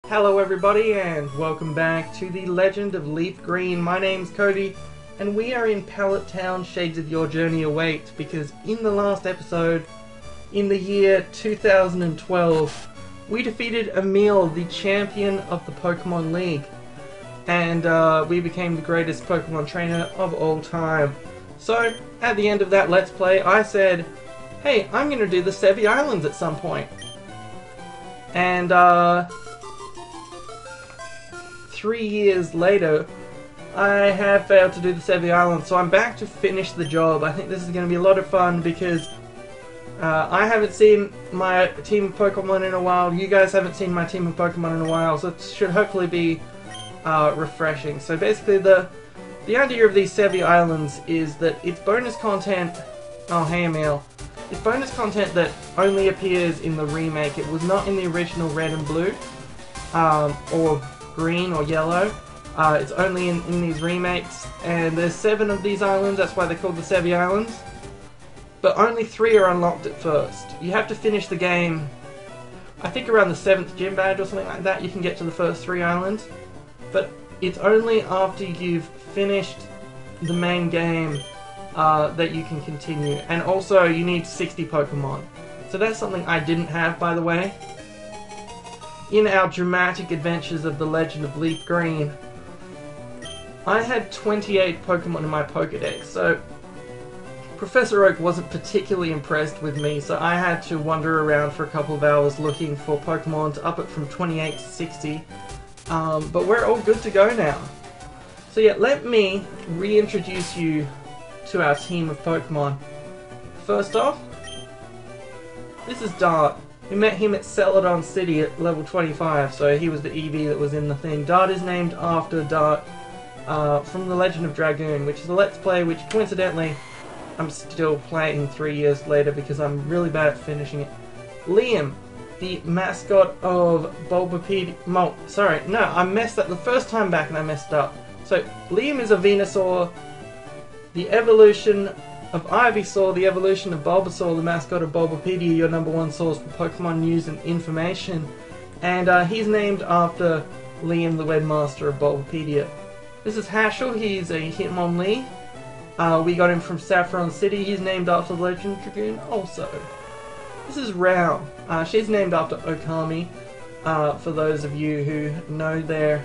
Hello everybody and welcome back to the Legend of Leaf Green. My name's Cody and we are in Pallet Town. Shades of your journey await, because in the last episode, in the year 2012, we defeated Emil, the champion of the Pokemon League, and we became the greatest Pokemon trainer of all time. So at the end of that Let's Play, I said, hey, I'm going to do the Sevii Islands at some point. And 3 years later, I have failed to do the Sevii Islands, so I'm back to finish the job. I think this is going to be a lot of fun because I haven't seen my team of Pokemon in a while. You guys haven't seen my team of Pokemon in a while, so it should hopefully be refreshing. So basically, the idea of these Sevii Islands is that it's bonus content. Oh, hey Emil. It's bonus content that only appears in the remake. It was not in the original Red and Blue, or Green or Yellow. It's only in these remakes, and there's 7 of these islands. That's why they're called the Sevii Islands. But only 3 are unlocked at first. You have to finish the game, I think around the 7th gym badge or something like that, you can get to the first 3 islands. But it's only after you've finished the main game that you can continue. And also you need 60 Pokemon. So that's something I didn't have, by the way. In our dramatic adventures of the Legend of Leaf Green, I had 28 Pokemon in my Pokedex, so Professor Oak wasn't particularly impressed with me, so I had to wander around for a couple of hours looking for Pokemon to up it from 28 to 60. But we're all good to go now. So yeah, let me reintroduce you to our team of Pokemon. First off, this is Dart. We met him at Celadon City at level 25, so he was the EV that was in the thing. Dart is named after Dart from The Legend of Dragoon, which is a Let's Play which, coincidentally, I'm still playing 3 years later because I'm really bad at finishing it. Liam, the mascot of Bulbapedia... I messed up the first time back and I messed up. So, Liam is a Venusaur, the evolution of Ivysaur, the evolution of Bulbasaur, the mascot of Bulbapedia, your #1 source for Pokemon news and information. And he's named after Liam, the webmaster of Bulbapedia. This is Hashel, he's a Hitmonlee. We got him from Saffron City, he's named after the Legend of Dragoon also. This is Rao, she's named after Okami, for those of you who know their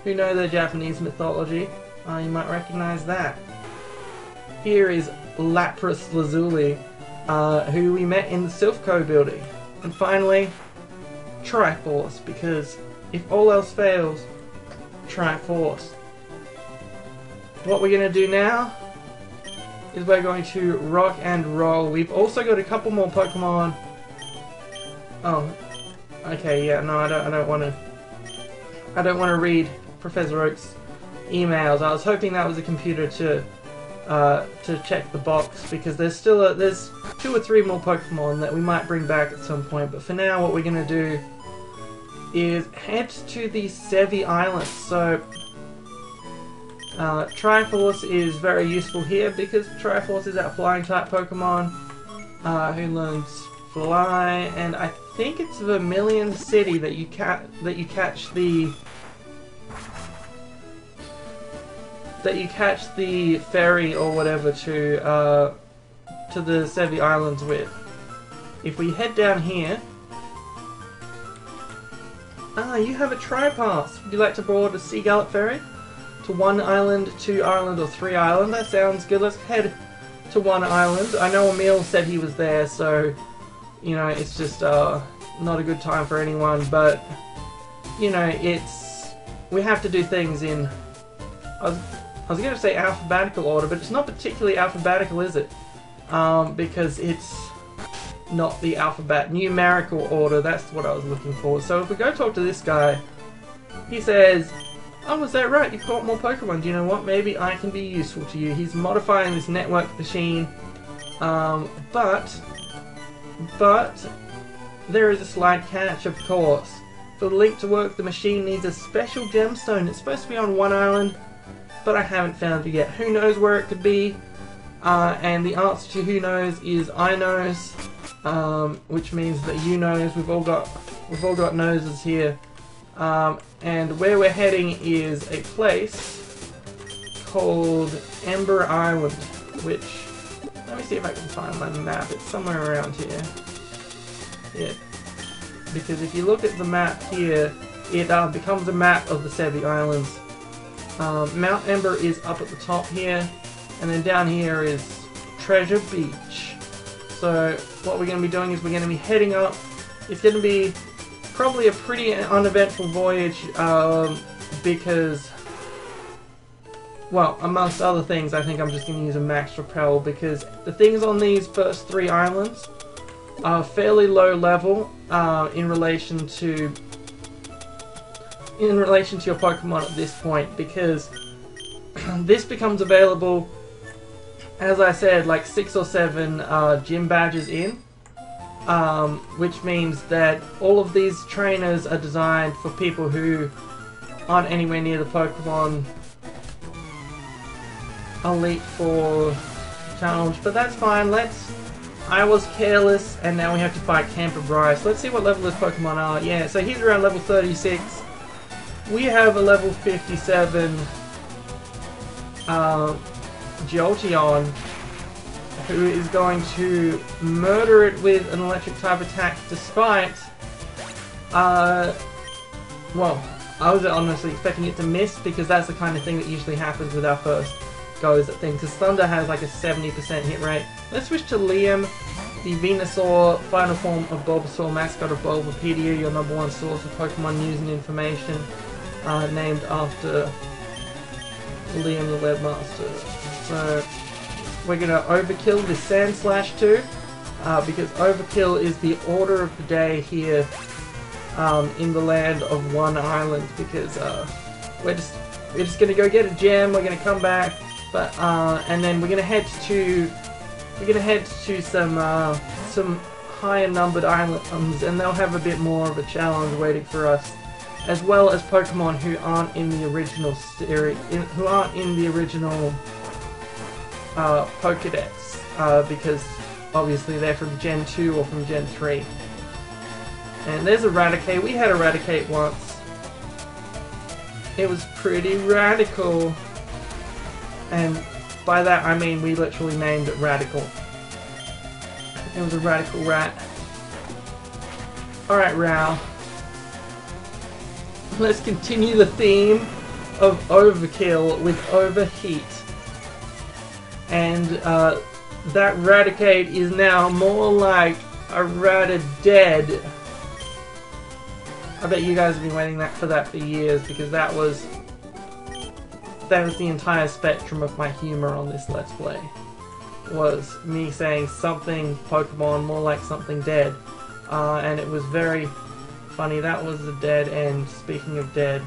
Japanese mythology. You might recognize that. Here is Lapras Lazuli, who we met in the Silphco building. And finally, Triforce, because if all else fails, Triforce. What we're going to do now is we're going to rock and roll. We've also got a couple more Pokemon. Oh, okay, yeah, no, I don't want to read Professor Oak's emails. I was hoping that was a computer to check the box, because there's 2 or 3 more Pokemon that we might bring back at some point. But for now, what we're going to do is head to the Sevii Islands. So Triforce is very useful here because Triforce is our flying type Pokemon who learns Fly, and I think it's Vermilion City that you catch the ferry or whatever to the Sevii Islands with. If we head down here, you have a Tri-Pass. Would you like to board a Sea Gallop ferry to 1 island, 2 island, or 3 island? That sounds good. Let's head to 1 island. I know Emil said he was there, so you know it's just not a good time for anyone. But you know we have to do things in. I was going to say alphabetical order, but it's not particularly alphabetical, is it? Because it's not the numerical order, that's what I was looking for. So if we go talk to this guy, he says, oh, was that right? You caught more Pokemon. Do you know what? Maybe I can be useful to you. He's modifying this network machine, but there is a slight catch, of course. For the link to work, the machine needs a special gemstone. It's supposed to be on 1 island, but I haven't found it yet. Who knows where it could be? And the answer to who knows is I knows, which means that you knows. We've all got noses here. And where we're heading is a place called Ember Island, which, let me see if I can find my map. It's somewhere around here. Yeah, because if you look at the map here, it becomes a map of the Sevii Islands. Mount Ember is up at the top here, and then down here is Treasure Beach. So what we're going to be doing is we're going to be heading up. It's going to be probably a pretty uneventful voyage because, well, amongst other things, I think I'm just going to use a max repel because the things on these first 3 islands are fairly low level in relation to your Pokemon at this point, because this becomes available, as I said, like 6 or 7 gym badges in, which means that all of these trainers are designed for people who aren't anywhere near the Pokemon Elite Four challenge, but that's fine. I was careless, and now we have to fight Camper Bryce. Let's see what level this Pokemon are. Yeah, so he's around level 36. We have a level 57 Jolteon, who is going to murder it with an electric type attack despite, well, I was honestly expecting it to miss because that's the kind of thing that usually happens with our first goes at things, because Thunder has like a 70% hit rate. Let's switch to Liam, the Venusaur, final form of Bulbasaur, mascot of Bulbapedia, your #1 source of Pokemon news and information, named after Liam the Webmaster. So we're going to overkill this Sandslash too, because overkill is the order of the day here in the land of one island, because we're just going to go get a gem, we're going to come back, but and then we're going to head to some higher numbered islands, and they'll have a bit more of a challenge waiting for us, as well as Pokemon who aren't in the original series, who aren't in the original Pokedex, because obviously they're from Gen 2 or from Gen 3. And there's Eradicate. We had Eradicate once. It was pretty radical. And by that I mean we literally named it Radical. It was a radical rat. Alright, Rao. Let's continue the theme of overkill with overheat. And that Raticate is now more like a Ratadead. I bet you guys have been waiting for that for years, because that was the entire spectrum of my humor on this Let's Play. Was me saying something Pokemon more like something dead. And it was very funny. That was the dead end. Speaking of dead.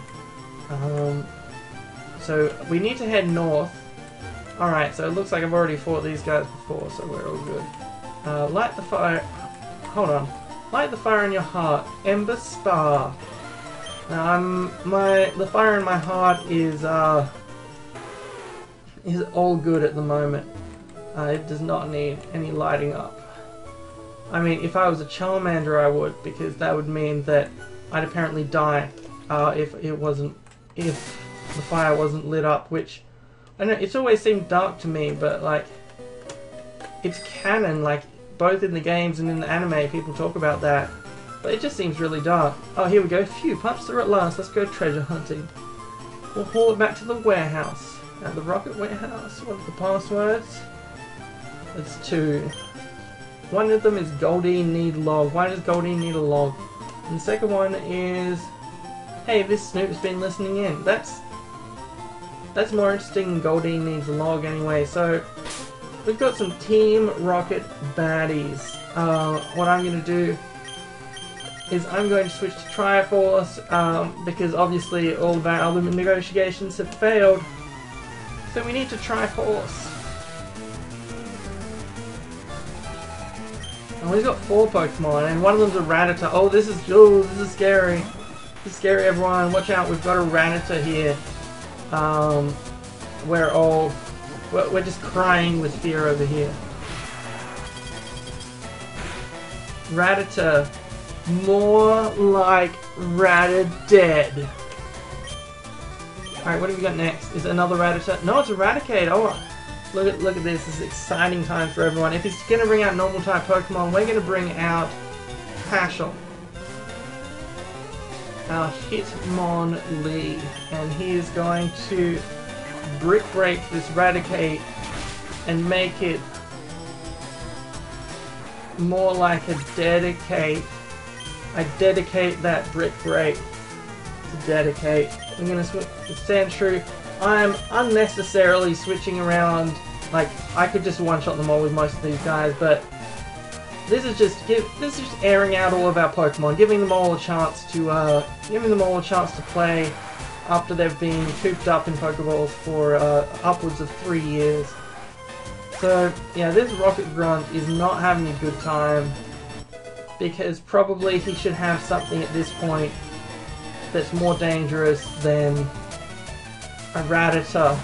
So we need to head north. Alright, so it looks like I've already fought these guys before, so we're all good. Light the fire... Hold on. Light the fire in your heart. Ember Spa. Now, the fire in my heart is all good at the moment. It does not need any lighting up. I mean, if I was a Charmander I would, because that would mean that I'd apparently die if the fire wasn't lit up, which... I know, it's always seemed dark to me, but like, it's canon, like, both in the games and in the anime, people talk about that, but it just seems really dark. Oh, here we go. Phew, pumped through at last. Let's go treasure hunting. We'll haul it back to the warehouse. At the rocket warehouse. What are the passwords? It's 2. One of them is Goldie need log. Why does Goldie need a log? And the second one is, hey, this Snoop's been listening in. That's more interesting than Goldie needs a log anyway. So we've got some Team Rocket baddies. What I'm going to do is I'm going to switch to Triforce, because obviously all of our other negotiations have failed. So we need to Triforce. And we've got 4 Pokemon, and one of them's a Rattata. Oh, this is scary. This is scary, everyone. Watch out, we've got a Rattata here. We're just crying with fear over here. Rattata More like Dead. Alright, what have we got next? Is it another Rattata? No, it's Eradicate. Oh, look at this. This is exciting times for everyone. If he's going to bring out normal type Pokemon, we're going to bring out Pashel. Our Hitmonlee. And he is going to Brick Break this Raticate and make it more like a Dedicate. I dedicate that Brick Break to Dedicate. I'm gonna switch to Sandshrew. I'm unnecessarily switching around. Like, I could just one-shot them all with most of these guys, but this is just airing out all of our Pokemon, giving them all a chance to play after they've been cooped up in Pokeballs for upwards of 3 years. So yeah, this Rocket Grunt is not having a good time because probably he should have something at this point that's more dangerous than a Rattata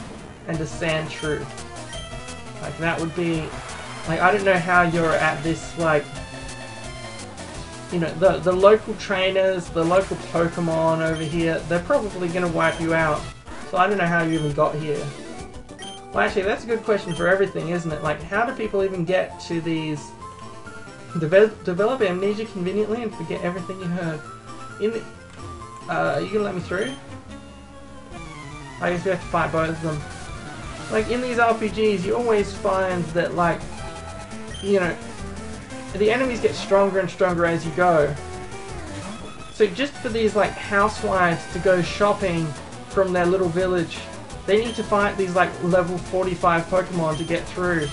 and a Sandshrew. Like, that would be... Like, I don't know how you're at this, like... You know, the local trainers, the local Pokemon over here, they're probably going to wipe you out. So I don't know how you even got here. Well, actually, that's a good question for everything, isn't it? Like, how do people even get to these... Develop amnesia conveniently and forget everything you heard? Are you gonna let me through? I guess we have to fight both of them. Like, in these RPGs, you always find that, like, you know, the enemies get stronger and stronger as you go. So just for these, like, housewives to go shopping from their little village, they need to fight these, like, level 45 Pokemon to get through,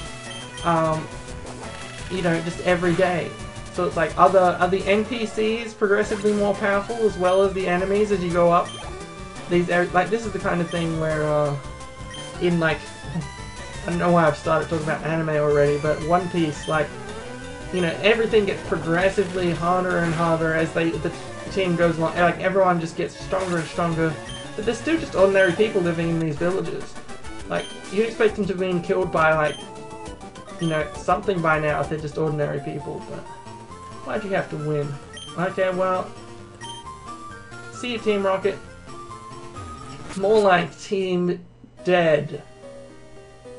you know, just every day. So it's like, are the NPCs progressively more powerful as well as the enemies as you go up? Like, this is the kind of thing where, in, like, I don't know why I've started talking about anime already, but One Piece, like, you know, everything gets progressively harder and harder as the team goes along. Like, everyone just gets stronger and stronger, but they're still just ordinary people living in these villages. Like, you'd expect them to have been killed by, like, you know, something by now if they're just ordinary people, but why'd you have to win? Okay, well, see you, Team Rocket. More like Team Dead.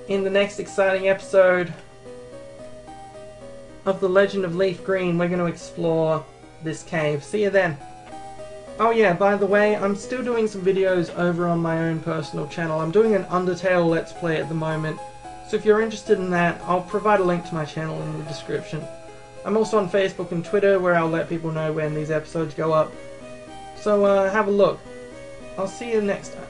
In the next exciting episode of The Legend of Leaf Green, we're going to explore this cave. See you then. Oh yeah, by the way, I'm still doing some videos over on my own personal channel. I'm doing an Undertale Let's Play at the moment, so if you're interested in that, I'll provide a link to my channel in the description. I'm also on Facebook and Twitter, where I'll let people know when these episodes go up. So have a look. I'll see you next time.